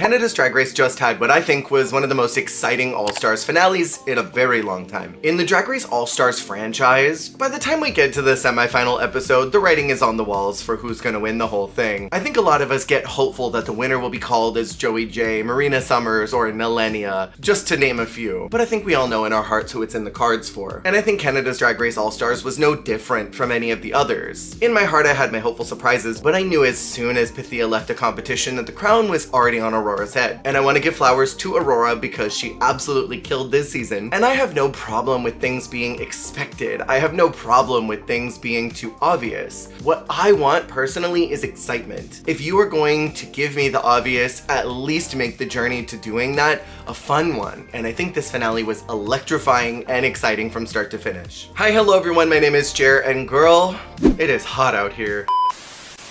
Canada's Drag Race just had what I think was one of the most exciting All-Stars finales in a very long time. In the Drag Race All-Stars franchise, by the time we get to the semifinal episode, the writing is on the walls for who's gonna win the whole thing. I think a lot of us get hopeful that the winner will be called as Joey J, Marina Summers, or Nelenia, just to name a few. But I think we all know in our hearts who it's in the cards for. And I think Canada's Drag Race All-Stars was no different from any of the others. In my heart, I had my hopeful surprises, but I knew as soon as Pythia left the competition that the crown was already on Aurora's head. And I want to give flowers to Aurora because she absolutely killed this season. And I have no problem with things being expected. I have no problem with things being too obvious. What I want personally is excitement. If you are going to give me the obvious, at least make the journey to doing that a fun one. And I think this finale was electrifying and exciting from start to finish. Hi, hello everyone, my name is Jer, and girl, it is hot out here.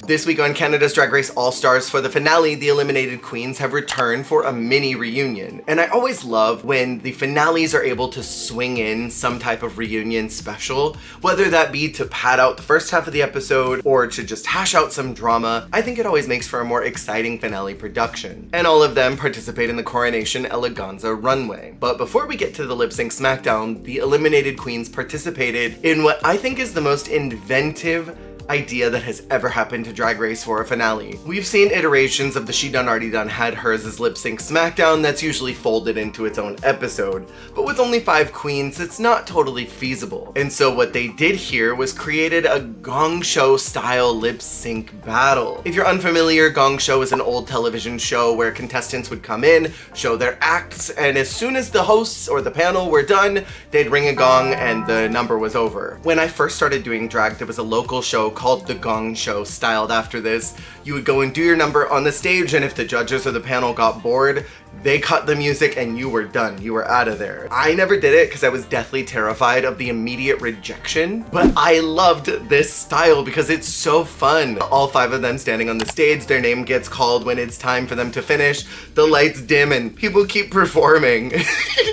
This week on Canada's Drag Race All-Stars, for the finale, the eliminated queens have returned for a mini reunion. And I always love when the finales are able to swing in some type of reunion special, whether that be to pad out the first half of the episode or to just hash out some drama. I think it always makes for a more exciting finale production. And all of them participate in the Coronation Eleganza runway. But before we get to the lip sync smackdown, the eliminated queens participated in what I think is the most inventive idea that has ever happened to Drag Race for a finale. We've seen iterations of the She Done Already Done Had Hers as lip sync smackdown that's usually folded into its own episode, but with only 5 queens, it's not totally feasible. And so what they did here was created a gong show style lip sync battle. If you're unfamiliar, Gong Show is an old television show where contestants would come in, show their acts, and as soon as the hosts or the panel were done, they'd ring a gong and the number was over. When I first started doing drag, there was a local show called The Gong Show, styled after this. You would go and do your number on the stage, and if the judges or the panel got bored, they cut the music and you were done. You were out of there. I never did it because I was deathly terrified of the immediate rejection, but I loved this style because it's so fun. All 5 of them standing on the stage, their name gets called when it's time for them to finish, the lights dim and people keep performing.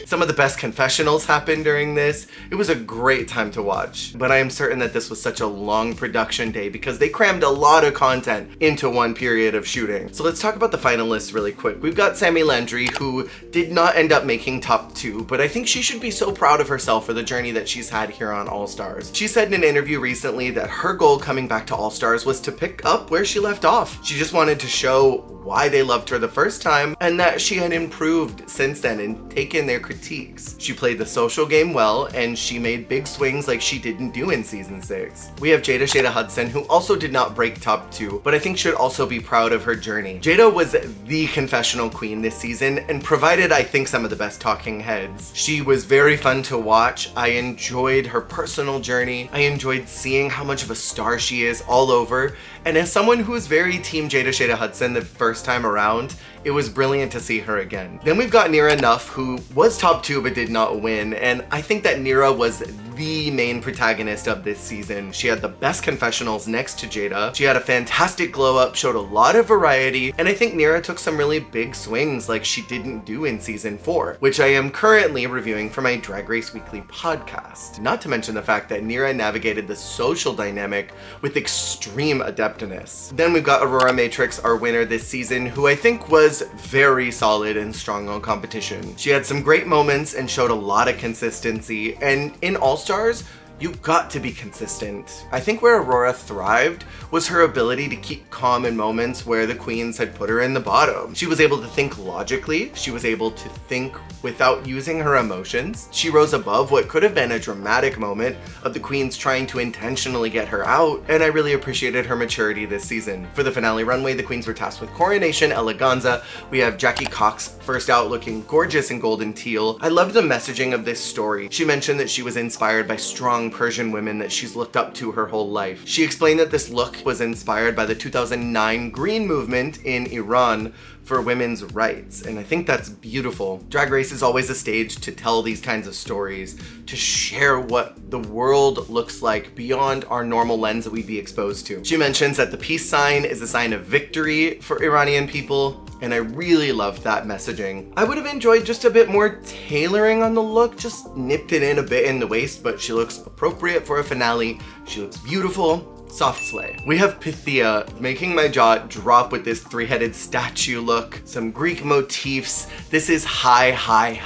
Some of the best confessionals happened during this. It was a great time to watch, but I am certain that this was such a long production day because they crammed a lot of content into one period of shooting. So let's talk about the finalists really quick. We've got Sammy Landry, who did not end up making top 2, but I think she should be so proud of herself for the journey that she's had here on All-Stars. She said in an interview recently that her goal coming back to All-Stars was to pick up where she left off. She just wanted to show why they loved her the first time and that she had improved since then and taken their critiques. She played the social game well and she made big swings like she didn't do in season 6. We have Jada Shada Hudson, who also did not break top 2, but I think should also be proud of her journey. Jada was the confessional queen this season and provided, I think, some of the best talking heads. She was very fun to watch. I enjoyed her personal journey. I enjoyed seeing how much of a star she is all over. And as someone who was very team Jada Shada Hudson the first time around, it was brilliant to see her again. Then we've got Nira Nuff, who was top 2 but did not win, and I think that Nira was the main protagonist of this season. She had the best confessionals next to Jada. She had a fantastic glow up, showed a lot of variety, and I think Nira took some really big swings like she didn't do in season 4, which I am currently reviewing for my Drag Race Weekly podcast. Not to mention the fact that Nira navigated the social dynamic with extreme adeptness. Then we've got Aurora Matrix, our winner this season, who I think was very solid and strong on competition. She had some great moments and showed a lot of consistency, and in All-Stars, you've got to be consistent. I think where Aurora thrived was her ability to keep calm in moments where the queens had put her in the bottom. She was able to think logically. She was able to think without using her emotions. She rose above what could have been a dramatic moment of the queens trying to intentionally get her out, and I really appreciated her maturity this season. For the finale runway, the queens were tasked with Coronation Eleganza. We have Jackie Cox first out, looking gorgeous in golden teal. I loved the messaging of this story. She mentioned that she was inspired by strong Persian women that she's looked up to her whole life. She explained that this look was inspired by the 2009 Green Movement in Iran for women's rights, and I think that's beautiful. Drag Race is always a stage to tell these kinds of stories, to share what the world looks like beyond our normal lens that we'd be exposed to. She mentions that the peace sign is a sign of victory for Iranian people, and I really loved that messaging. I would have enjoyed just a bit more tailoring on the look, just nipped it in a bit in the waist, but she looks appropriate for a finale. She looks beautiful. Soft slay. We have Pythia making my jaw drop with this three-headed statue look, some Greek motifs. This is high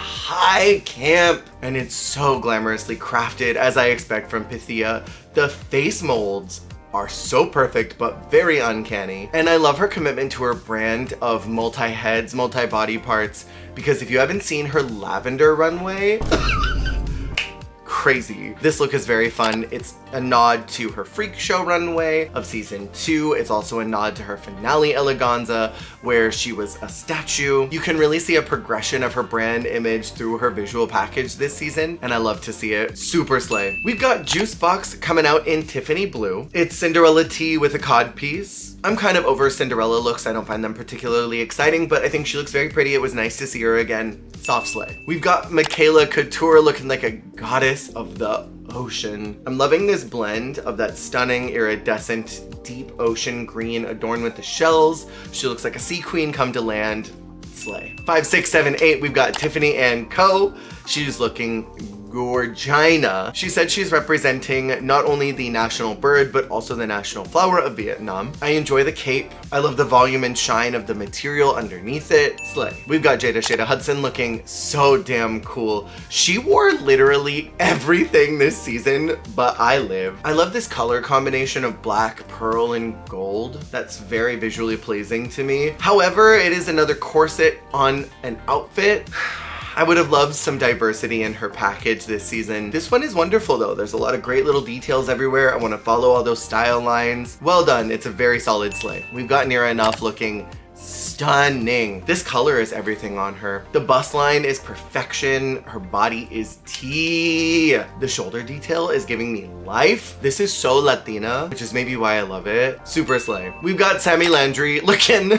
camp, and it's so glamorously crafted, as I expect from Pythia. The face molds are so perfect but very uncanny, and I love her commitment to her brand of multi-heads, multi-body parts, because if you haven't seen her lavender runway, crazy. This look is very fun. It's a nod to her freak show runway of season 2. It's also a nod to her finale eleganza, where she was a statue. You can really see a progression of her brand image through her visual package this season, and I love to see it. Super slay. We've got Juice Box coming out in Tiffany Blue. It's Cinderella tee with a cod piece. I'm kind of over Cinderella looks. I don't find them particularly exciting, but I think she looks very pretty. It was nice to see her again. Soft slay. We've got Michaela Couture looking like a goddess of the ocean. I'm loving this blend of that stunning iridescent deep ocean green adorned with the shells. She looks like a sea queen come to land. Slay. 5, 6, 7, 8, we've got Tiffany and Co. She's looking gorgina. She said she's representing not only the national bird, but also the national flower of Vietnam. I enjoy the cape. I love the volume and shine of the material underneath it. Slay. We've got Jada Hudson looking so damn cool. She wore literally everything this season, but I live. I love this color combination of black, pearl, and gold. That's very visually pleasing to me. However, it is another corset on an outfit. I would have loved some diversity in her package this season. This one is wonderful though. There's a lot of great little details everywhere. I want to follow all those style lines. Well done. It's a very solid slay. We've got Nira Enough looking stunning. This color is everything on her. The bust line is perfection. Her body is tea. The shoulder detail is giving me life. This is so Latina, which is maybe why I love it. Super slay. We've got Sammy Landry looking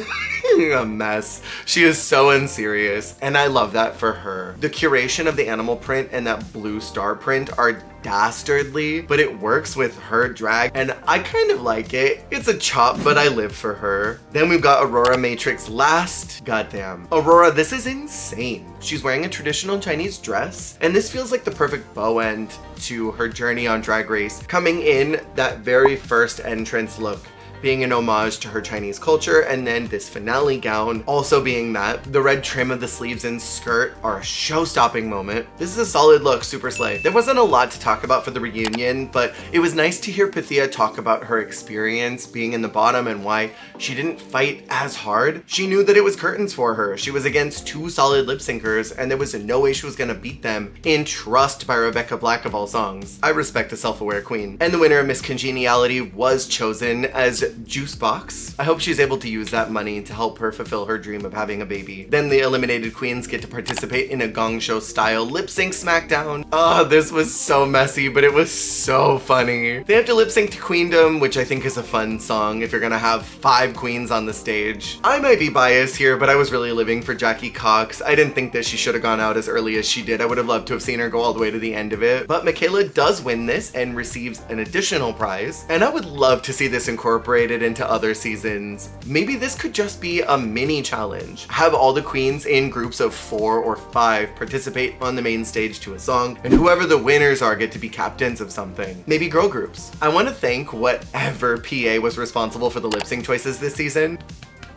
a mess. She is so unserious, and I love that for her. The curation of the animal print and that blue star print are dastardly, but it works with her drag, and I kind of like it. It's a chop, but I live for her. Then we've got Aurora Matrix last. Goddamn. Aurora, this is insane. She's wearing a traditional Chinese dress, and this feels like the perfect bow end to her journey on Drag Race, coming in that very first entrance look being an homage to her Chinese culture, and then this finale gown also being that. The red trim of the sleeves and skirt are a show-stopping moment. This is a solid look, super slay. There wasn't a lot to talk about for the reunion, but it was nice to hear Pythia talk about her experience being in the bottom and why she didn't fight as hard. She knew that it was curtains for her. She was against 2 solid lip syncers, and there was no way she was gonna beat them in Trust by Rebecca Black of all songs. I respect a self-aware queen. And the winner of Miss Congeniality was chosen as Juice Box. I hope she's able to use that money to help her fulfill her dream of having a baby. Then the eliminated queens get to participate in a gong show style lip sync smackdown. Oh, this was so messy, but it was so funny. They have to lip sync to Queendom, which I think is a fun song if you're gonna have 5 queens on the stage. I might be biased here, but I was really living for Jackie Cox. I didn't think that she should have gone out as early as she did. I would have loved to have seen her go all the way to the end of it. But Michaela does win this and receives an additional prize, and I would love to see this incorporated into other seasons. Maybe this could just be a mini challenge. Have all the queens in groups of 4 or 5 participate on the main stage to a song, and whoever the winners are get to be captains of something. Maybe girl groups. I want to thank whatever PA was responsible for the lip sync choices this season.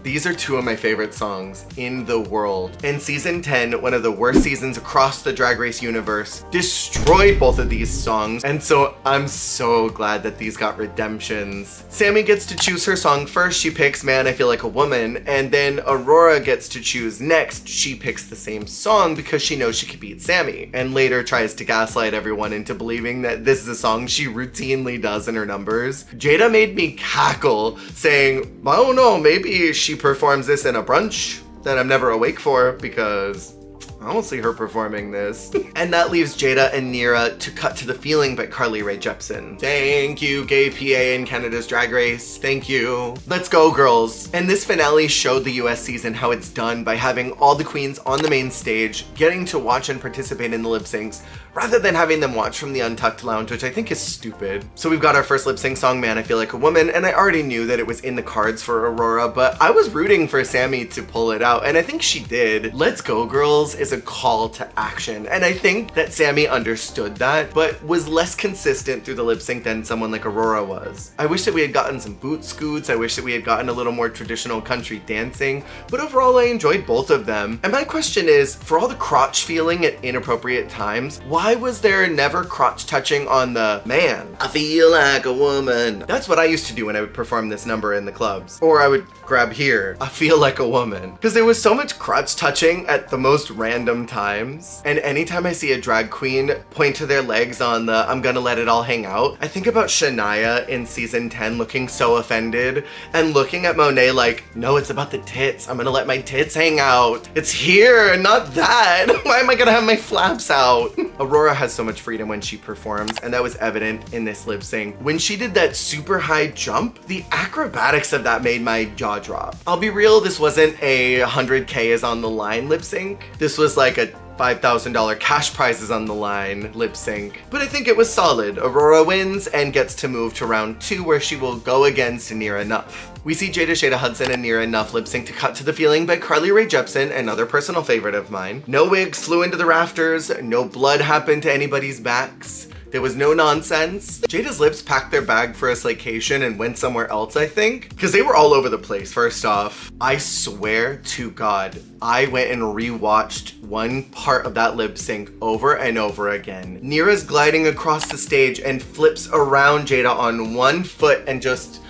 These are 2 of my favorite songs in the world. In season 10, one of the worst seasons across the Drag Race universe, destroyed both of these songs, and so I'm so glad that these got redemptions. Sammy gets to choose her song first. She picks Man, I Feel Like a Woman, and then Aurora gets to choose next. She picks the same song because she knows she can beat Sammy, and later tries to gaslight everyone into believing that this is a song she routinely does in her numbers. Jada made me cackle, saying, I don't know, maybe she performs this in a brunch that I'm never awake for, because I don't see her performing this. And that leaves Jada and Nira to Cut to the Feeling by Carly Rae Jepsen. Thank you, gay PA in Canada's Drag Race. Thank you. Let's go, girls. And this finale showed the US season how it's done by having all the queens on the main stage, getting to watch and participate in the lip syncs, rather than having them watch from the Untucked Lounge, which I think is stupid. So we've got our first lip sync song, Man, I Feel Like a Woman, and I already knew that it was in the cards for Aurora, but I was rooting for Sammy to pull it out, and I think she did. Let's Go Girls is was a call to action. And I think that Sammy understood that, but was less consistent through the lip sync than someone like Aurora was. I wish that we had gotten some boot scoots. I wish that we had gotten a little more traditional country dancing, but overall I enjoyed both of them. And my question is, for all the crotch feeling at inappropriate times, why was there never crotch touching on the man? I feel like a woman. That's what I used to do when I would perform this number in the clubs. Or I would grab here, I feel like a woman. Because there was so much crotch touching at the most random times. And anytime I see a drag queen point to their legs on the I'm gonna let it all hang out, I think about Shania in season 10 looking so offended and looking at Monet like, no, it's about the tits. I'm gonna let my tits hang out. It's here, not that. Why am I gonna have my flaps out? Aurora has so much freedom when she performs, and that was evident in this lip sync. When she did that super high jump, the acrobatics of that made my jaw drop. I'll be real, this wasn't a 100K is on the line lip sync. This was like a $5,000 cash prizes on the line lip sync, but I think it was solid. Aurora wins and gets to move to round 2 where she will go against Near Enough. We see Jada Hudson and Near Enough lip sync to Cut to the Feeling by Carly Rae Jepsen, another personal favorite of mine. No wigs flew into the rafters, no blood happened to anybody's backs. There was no nonsense. Jada's lips packed their bag for a slaycation and went somewhere else, I think. Because they were all over the place, first off. I swear to God, I went and rewatched one part of that lip sync over and over again. Neera's gliding across the stage and flips around Jada on one foot and just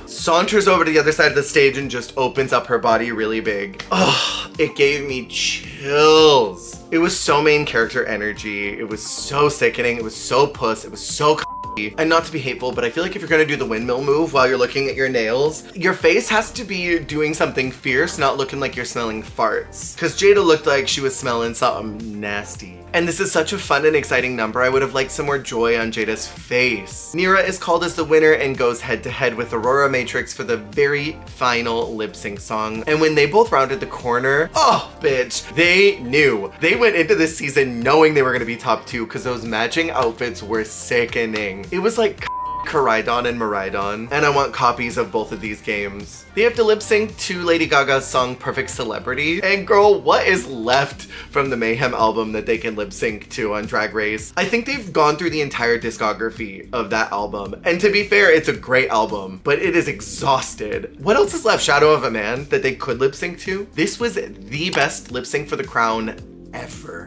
saunters over to the other side of the stage and just opens up her body really big. Oh, it gave me chills. It was so main character energy. It was so sickening. It was so puss. It was so and not to be hateful, but I feel like if you're gonna do the windmill move while you're looking at your nails, your face has to be doing something fierce, not looking like you're smelling farts. Because Jada looked like she was smelling something nasty. And this is such a fun and exciting number. I would have liked some more joy on Jada's face. Neera is called as the winner and goes head to head with Aurora Matrix for the very final lip sync song. And when they both rounded the corner, oh bitch, they knew. They went into this season knowing they were gonna be top 2 because those matching outfits were sickening. It was like Coronation and Maridon, and I want copies of both of these games. They have to lip sync to Lady Gaga's song Perfect Celebrity, and girl, what is left from the Mayhem album that they can lip sync to on Drag Race? I think they've gone through the entire discography of that album, and to be fair, it's a great album, but it is exhausted. What else is left? Shadow of a Man that they could lip sync to? This was the best lip sync for the crown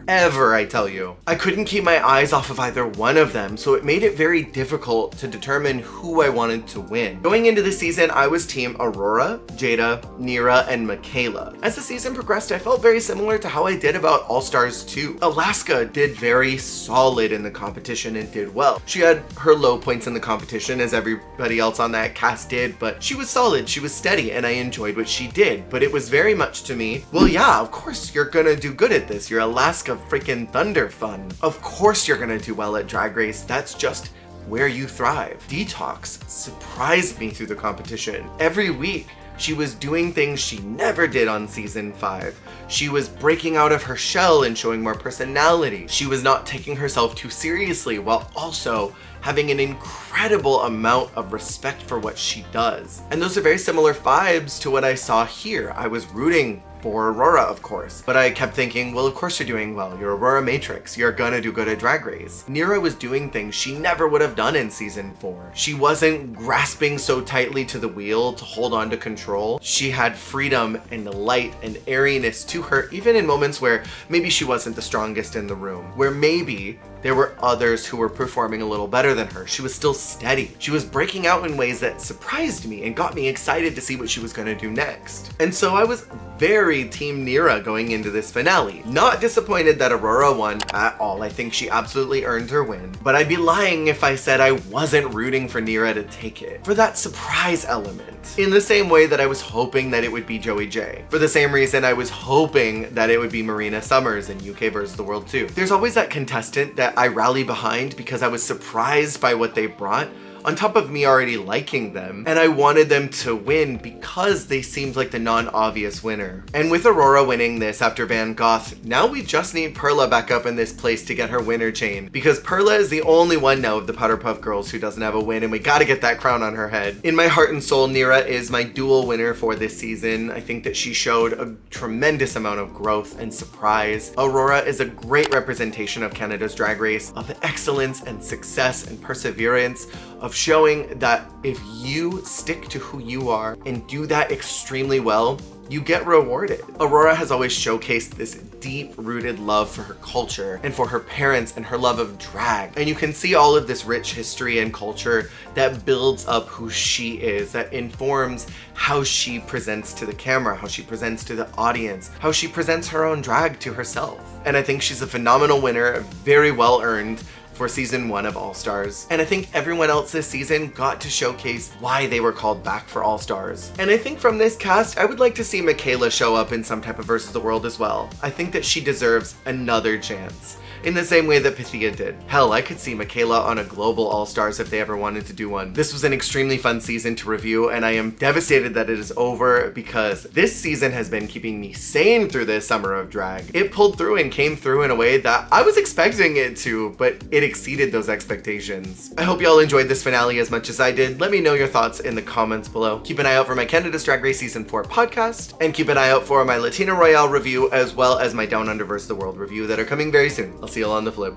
ever, I tell you. I couldn't keep my eyes off of either one of them, so it made it very difficult to determine who I wanted to win. Going into the season, I was team Aurora, Jada, Neera, and Michaela. As the season progressed, I felt very similar to how I did about All Stars 2. Alaska did very solid in the competition and did well. She had her low points in the competition as everybody else on that cast did, but she was solid, she was steady, and I enjoyed what she did. But it was very much to me, well yeah, of course you're gonna do good at this. You're Alaska freaking Thunder Fun. Of course you're gonna do well at Drag Race. That's just where you thrive. Detox surprised me through the competition. Every week, she was doing things she never did on season 5. She was breaking out of her shell and showing more personality. She was not taking herself too seriously while also having an incredible amount of respect for what she does. And those are very similar vibes to what I saw here. I was rooting for Aurora, of course, but I kept thinking, well, of course you're doing well. You're Aurora Matrix. You're gonna do good at Drag Race. Neera was doing things she never would have done in season 4. She wasn't grasping so tightly to the wheel to hold on to control. She had freedom and light and airiness to her, even in moments where maybe she wasn't the strongest in the room, where maybe there were others who were performing a little better than her. She was still steady. She was breaking out in ways that surprised me and got me excited to see what she was gonna do next. And so I was very team Neera going into this finale. Not disappointed that Aurora won at all. I think she absolutely earned her win. But I'd be lying if I said I wasn't rooting for Neera to take it. For that surprise element. In the same way that I was hoping that it would be Joey J. For the same reason I was hoping that it would be Marina Summers in UK vs. the World 2. There's always that contestant that I rally behind because I was surprised by what they brought. on top of me already liking them, and I wanted them to win because they seemed like the non-obvious winner. And with Aurora winning this after Van Gogh, now we just need Perla back up in this place to get her winner chain, because Perla is the only one now of the Powderpuff Girls who doesn't have a win, and we gotta get that crown on her head. In my heart and soul, Neera is my dual winner for this season. I think that she showed a tremendous amount of growth and surprise. Aurora is a great representation of Canada's Drag Race, of the excellence and success and perseverance, of showing that if you stick to who you are and do that extremely well, you get rewarded. Aurora has always showcased this deep-rooted love for her culture and for her parents and her love of drag. And you can see all of this rich history and culture that builds up who she is, that informs how she presents to the camera, how she presents to the audience, how she presents her own drag to herself. And I think she's a phenomenal winner, very well earned, for season 1 of All Stars. And I think everyone else this season got to showcase why they were called back for All Stars. And I think from this cast, I would like to see Michaela show up in some type of Versus the World as well. I think that she deserves another chance, in the same way that Pythia did. Hell, I could see Michaela on a global All Stars if they ever wanted to do one. This was an extremely fun season to review, and I am devastated that it is over, because this season has been keeping me sane through this summer of drag. It pulled through and came through in a way that I was expecting it to, but it exceeded those expectations. I hope y'all enjoyed this finale as much as I did. Let me know your thoughts in the comments below. Keep an eye out for my Canada's Drag Race Season 4 podcast, and keep an eye out for my Latina Royale review, as well as my Down Under vs. the World review that are coming very soon. I'll see y'all on the flip.